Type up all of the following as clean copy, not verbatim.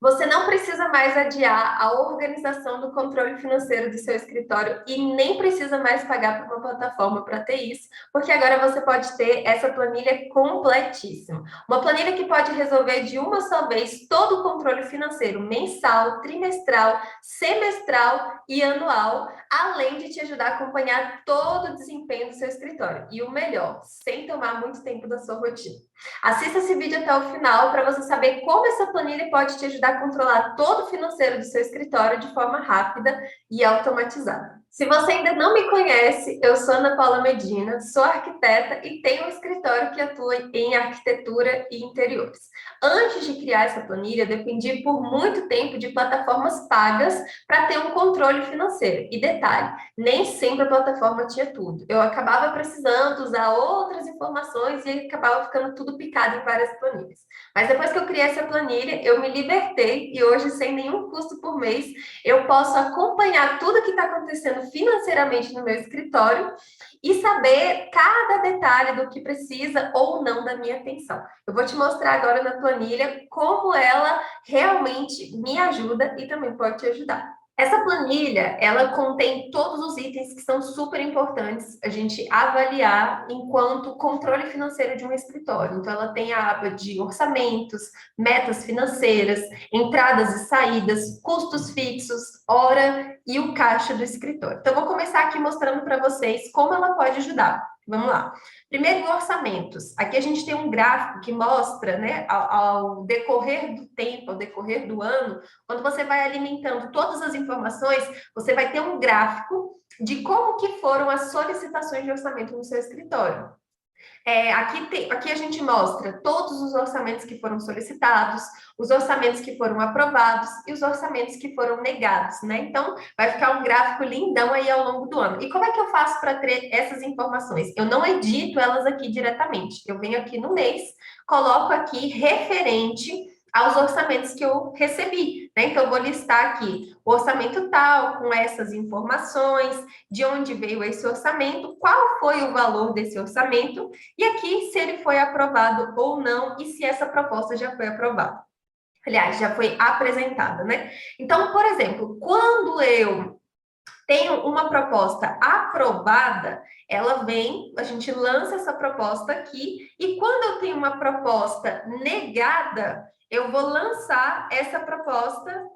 Você não precisa mais adiar a organização do controle financeiro do seu escritório e nem precisa mais pagar por uma plataforma para ter isso, porque agora você pode ter essa planilha completíssima. Uma planilha que pode resolver de uma só vez todo o controle financeiro mensal, trimestral, semestral e anual, além de te ajudar a acompanhar todo o desempenho do seu escritório. E o melhor, sem tomar muito tempo da sua rotina. Assista esse vídeo até o final para você saber como essa planilha pode te ajudar a controlar todo o financeiro do seu escritório de forma rápida e automatizada. Se você ainda não me conhece, eu sou Ana Paula Medina, sou arquiteta e tenho um escritório que atua em arquitetura e interiores. Antes de criar essa planilha, dependi por muito tempo de plataformas pagas para ter um controle financeiro. E detalhe, nem sempre a plataforma tinha tudo. Eu acabava precisando usar outras informações e acabava ficando tudo picado em várias planilhas. Mas depois que eu criei essa planilha, eu me libertei e hoje, sem nenhum custo por mês, eu posso acompanhar tudo que está acontecendo financeiramente no meu escritório e saber cada detalhe do que precisa ou não da minha atenção. Eu vou te mostrar agora na planilha como ela realmente me ajuda e também pode te ajudar. Essa planilha, ela contém todos os itens que são super importantes a gente avaliar enquanto controle financeiro de um escritório. Então, ela tem a aba de orçamentos, metas financeiras, entradas e saídas, custos fixos, hora e o caixa do escritório. Então, eu vou começar aqui mostrando para vocês como ela pode ajudar. Vamos lá. Primeiro, orçamentos. Aqui a gente tem um gráfico que mostra, né, ao decorrer do tempo, ao decorrer do ano, quando você vai alimentando todas as informações, você vai ter um gráfico de como que foram as solicitações de orçamento no seu escritório. Aqui a gente mostra todos os orçamentos que foram solicitados, os orçamentos que foram aprovados e os orçamentos que foram negados, né? Então, vai ficar um gráfico lindão aí ao longo do ano. E como é que eu faço para ter essas informações? Eu não edito elas aqui diretamente. Eu venho aqui no mês, coloco aqui referente aos orçamentos que eu recebi, né? Então, eu vou listar aqui o orçamento tal, com essas informações, de onde veio esse orçamento, qual foi o valor desse orçamento, e aqui se ele foi aprovado ou não, e se essa proposta já foi aprovada. Aliás, já foi apresentada, né? Então, por exemplo, quando eu tenho uma proposta aprovada, ela vem, a gente lança essa proposta aqui, e quando eu tenho uma proposta negada, eu vou lançar essa proposta,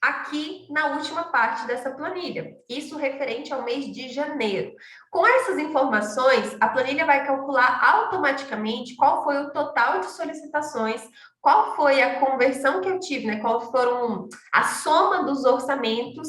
aqui na última parte dessa planilha. Isso referente ao mês de janeiro. Com essas informações, a planilha vai calcular automaticamente qual foi o total de solicitações, qual foi a conversão que eu tive, né? Qual foram a soma dos orçamentos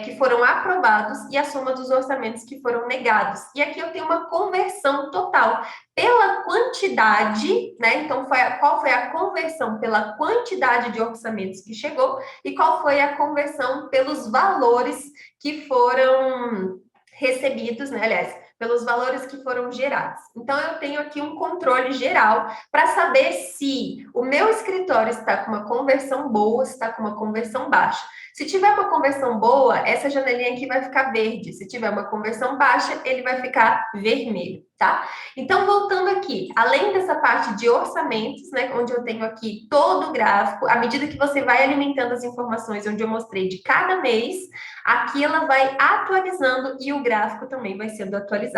que foram aprovados e a soma dos orçamentos que foram negados. E aqui eu tenho uma conversão total pela quantidade, né? Então, qual foi a conversão pela quantidade de orçamentos que chegou e qual foi a conversão pelos valores que foram recebidos, né? Aliás, pelos valores que foram gerados. Então, eu tenho aqui um controle geral para saber se o meu escritório está com uma conversão boa, se está com uma conversão baixa. Se tiver uma conversão boa, essa janelinha aqui vai ficar verde. Se tiver uma conversão baixa, ele vai ficar vermelho, tá? Então, voltando aqui, além dessa parte de orçamentos, né, onde eu tenho aqui todo o gráfico, à medida que você vai alimentando as informações onde eu mostrei de cada mês, aqui ela vai atualizando e o gráfico também vai sendo atualizado.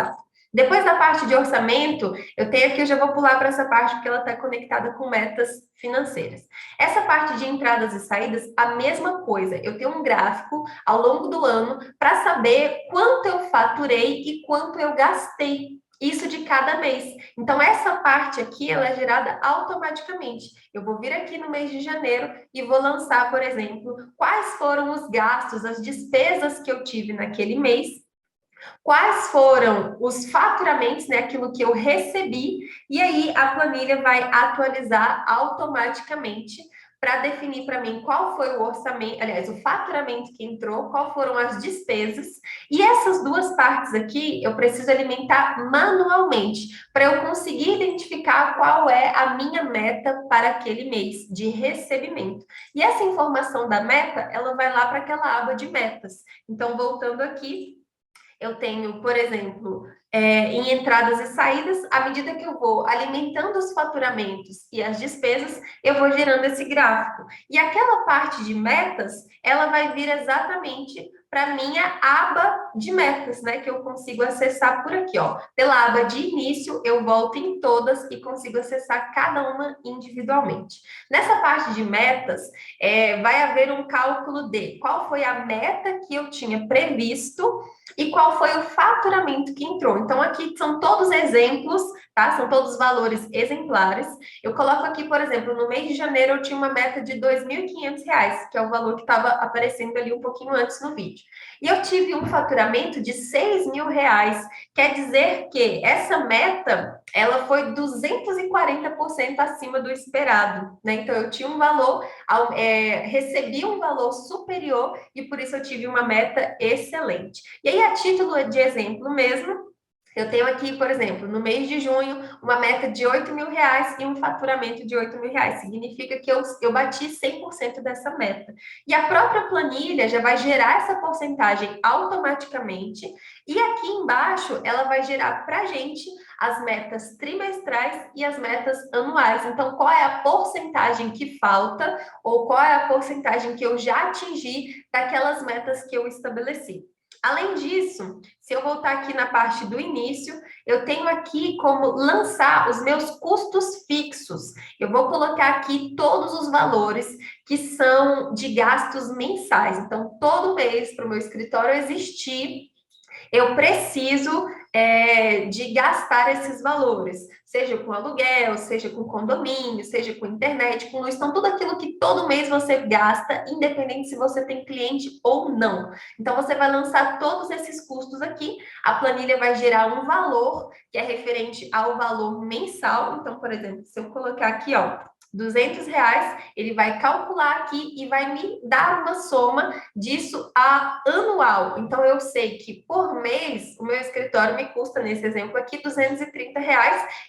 Depois da parte de orçamento, eu tenho aqui, eu já vou pular para essa parte porque ela está conectada com metas financeiras. Essa parte de entradas e saídas, a mesma coisa. Eu tenho um gráfico ao longo do ano para saber quanto eu faturei e quanto eu gastei. Isso de cada mês. Então, essa parte aqui, ela é gerada automaticamente. Eu vou vir aqui no mês de janeiro e vou lançar, por exemplo, quais foram os gastos, as despesas que eu tive naquele mês, quais foram os faturamentos, né, aquilo que eu recebi, e aí a planilha vai atualizar automaticamente para definir para mim qual foi o orçamento, aliás, o faturamento que entrou, qual foram as despesas, e essas duas partes aqui eu preciso alimentar manualmente, para eu conseguir identificar qual é a minha meta para aquele mês de recebimento. E essa informação da meta, ela vai lá para aquela aba de metas. Então, voltando aqui, eu tenho, por exemplo, em entradas e saídas, à medida que eu vou alimentando os faturamentos e as despesas, eu vou gerando esse gráfico. E aquela parte de metas, ela vai vir exatamente para a minha aba de metas, né? Que eu consigo acessar por aqui, ó. Pela aba de início, eu volto em todas e consigo acessar cada uma individualmente. Nessa parte de metas, vai haver um cálculo de qual foi a meta que eu tinha previsto e qual foi o faturamento que entrou. Então, aqui são todos exemplos, tá? São todos valores exemplares. Eu coloco aqui, por exemplo, no mês de janeiro eu tinha uma meta de R$ 2.500, que é o valor que estava aparecendo ali um pouquinho antes no vídeo. E eu tive um faturamento de R$ 6.000. Quer dizer que essa meta, ela foi 240% acima do esperado, né? Então, eu tinha um valor, recebi um valor superior e por isso eu tive uma meta excelente. E aí, a título de exemplo mesmo, eu tenho aqui, por exemplo, no mês de junho, uma meta de R$ 8.000 e um faturamento de R$ 8.000. Significa que eu bati 100% dessa meta. E a própria planilha já vai gerar essa porcentagem automaticamente. E aqui embaixo, ela vai gerar para a gente as metas trimestrais e as metas anuais. Então, qual é a porcentagem que falta ou qual é a porcentagem que eu já atingi daquelas metas que eu estabeleci. Além disso, se eu voltar aqui na parte do início, eu tenho aqui como lançar os meus custos fixos. Eu vou colocar aqui todos os valores que são de gastos mensais. Então, todo mês, para o meu escritório existir, eu preciso de gastar esses valores, seja com aluguel, seja com condomínio, seja com internet, com luz, então tudo aquilo que todo mês você gasta, independente se você tem cliente ou não. Então você vai lançar todos esses custos aqui, a planilha vai gerar um valor que é referente ao valor mensal. Então, por exemplo, se eu colocar aqui, ó, R$ 200, ele vai calcular aqui e vai me dar uma soma disso a anual. Então, eu sei que por mês, o meu escritório me custa, nesse exemplo aqui, R$ 230,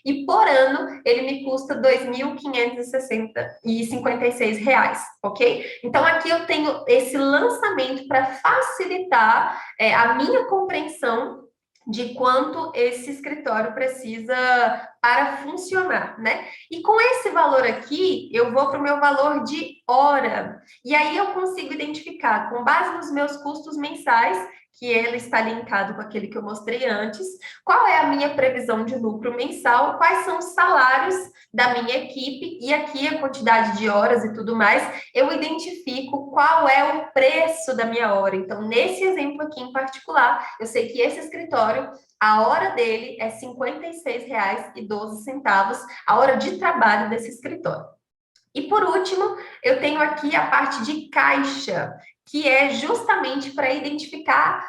e por ano, ele me custa R$ 2.556, ok? Então, aqui eu tenho esse lançamento para facilitar a minha compreensão de quanto esse escritório precisa para funcionar, né? E com esse valor aqui, eu vou para o meu valor de hora. E aí eu consigo identificar, com base nos meus custos mensais, que ele está linkado com aquele que eu mostrei antes, qual é a minha previsão de lucro mensal, quais são os salários da minha equipe, e aqui a quantidade de horas e tudo mais, eu identifico qual é o preço da minha hora. Então, nesse exemplo aqui em particular, eu sei que esse escritório, a hora dele é R$ 56,12, a hora de trabalho desse escritório. E por último, eu tenho aqui a parte de caixa, que é justamente para identificar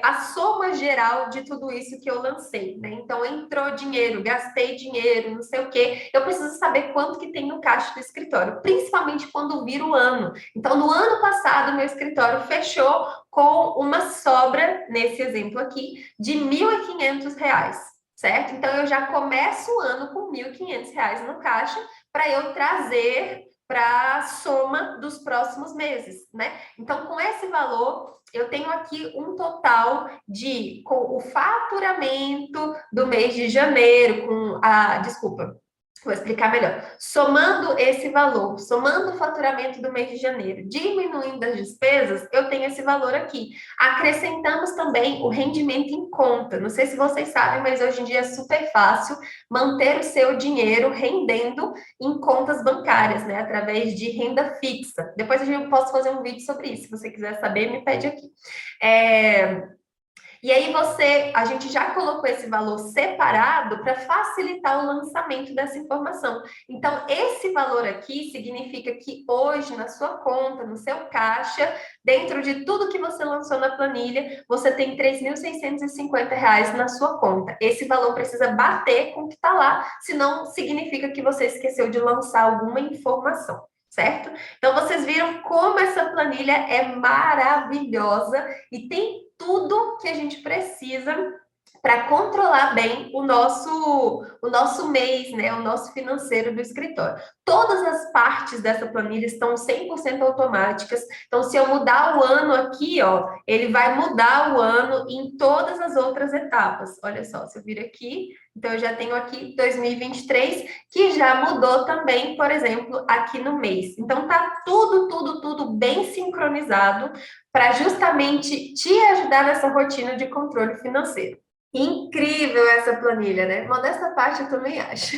a soma geral de tudo isso que eu lancei, né? Então, entrou dinheiro, gastei dinheiro, não sei o quê. Eu preciso saber quanto que tem no caixa do escritório, principalmente quando vira o ano. Então, no ano passado, meu escritório fechou com uma sobra, nesse exemplo aqui, de R$ 1.500, certo? Então, eu já começo o ano com R$ 1.500 no caixa para eu trazer para a soma dos próximos meses, né? Então, com esse valor, eu tenho aqui um total com o faturamento do mês de janeiro, vou explicar melhor. Somando esse valor, somando o faturamento do mês de janeiro, diminuindo as despesas, eu tenho esse valor aqui. Acrescentamos também o rendimento em conta. Não sei se vocês sabem, mas hoje em dia é super fácil manter o seu dinheiro rendendo em contas bancárias, né? Através de renda fixa. Depois eu posso fazer um vídeo sobre isso. Se você quiser saber, me pede aqui. E aí a gente já colocou esse valor separado para facilitar o lançamento dessa informação. Então, esse valor aqui significa que hoje, na sua conta, no seu caixa, dentro de tudo que você lançou na planilha, você tem R$ 3.650 na sua conta. Esse valor precisa bater com o que está lá, senão significa que você esqueceu de lançar alguma informação. Certo? Então, vocês viram como essa planilha é maravilhosa e tem tudo que a gente precisa para controlar bem o nosso mês, né? O nosso financeiro do escritório. Todas as partes dessa planilha estão 100% automáticas. Então, se eu mudar o ano aqui, ó, ele vai mudar o ano em todas as outras etapas. Olha só, se eu vir aqui, então eu já tenho aqui 2023, que já mudou também, por exemplo, aqui no mês. Então, tá tudo bem sincronizado para justamente te ajudar nessa rotina de controle financeiro. Incrível essa planilha, né? Modesta parte, eu também acho.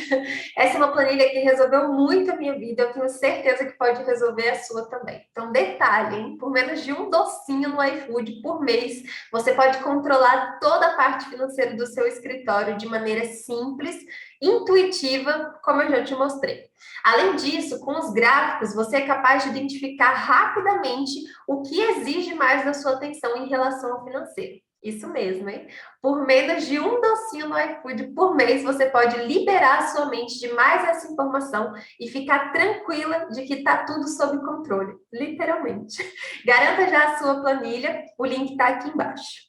Essa é uma planilha que resolveu muito a minha vida. Eu tenho certeza que pode resolver a sua também. Então, detalhe, hein? Por menos de um docinho no iFood por mês, você pode controlar toda a parte financeira do seu escritório de maneira simples, intuitiva, como eu já te mostrei. Além disso, com os gráficos, você é capaz de identificar rapidamente o que exige mais da sua atenção em relação ao financeiro. Isso mesmo, hein? Por menos de um docinho no iFood por mês, você pode liberar a sua mente de mais essa informação e ficar tranquila de que está tudo sob controle, literalmente. Garanta já a sua planilha, o link está aqui embaixo.